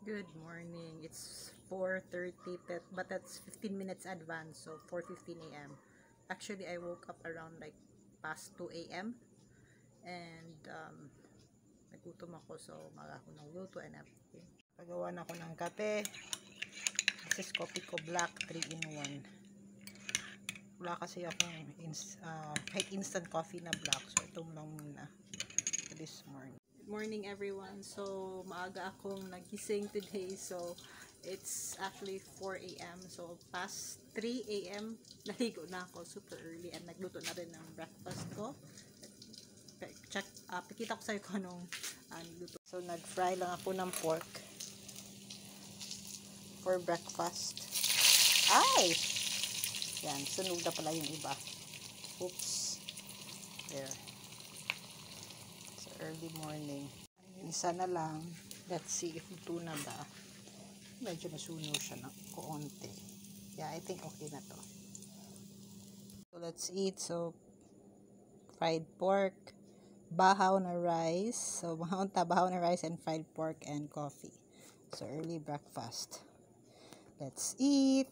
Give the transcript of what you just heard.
Good morning. It's 4:30, but that's 15 minutes advance, so 4:15 a.m. Actually, I woke up around like past 2 a.m. and nagutom ako, so maga ako ng luto and everything. Pagawa na ako ng kape. This is Coffee Co Black 3-in-1. Wala kasi akong kahit instant coffee na black, so itong lang muna this morning. Good morning everyone. So maaga akong nagising today, so it's actually 4 a.m. so past 3 a.m. naligo na ako super early and nagluto na rin ng breakfast ko. Pikita ko sa'yo kung anong luto. So nag-fry lang ako ng pork for breakfast. Ay! Yan, sunog na pala yung iba. Oops. There. So early morning. Isa na lang. Let's see if ito na ba. Medyo nasunog siya ng konti. Yeah, I think okay na to. So let's eat. So fried pork, bahaw na rice. So bahaw na rice and fried pork and coffee. So early breakfast. Let's eat.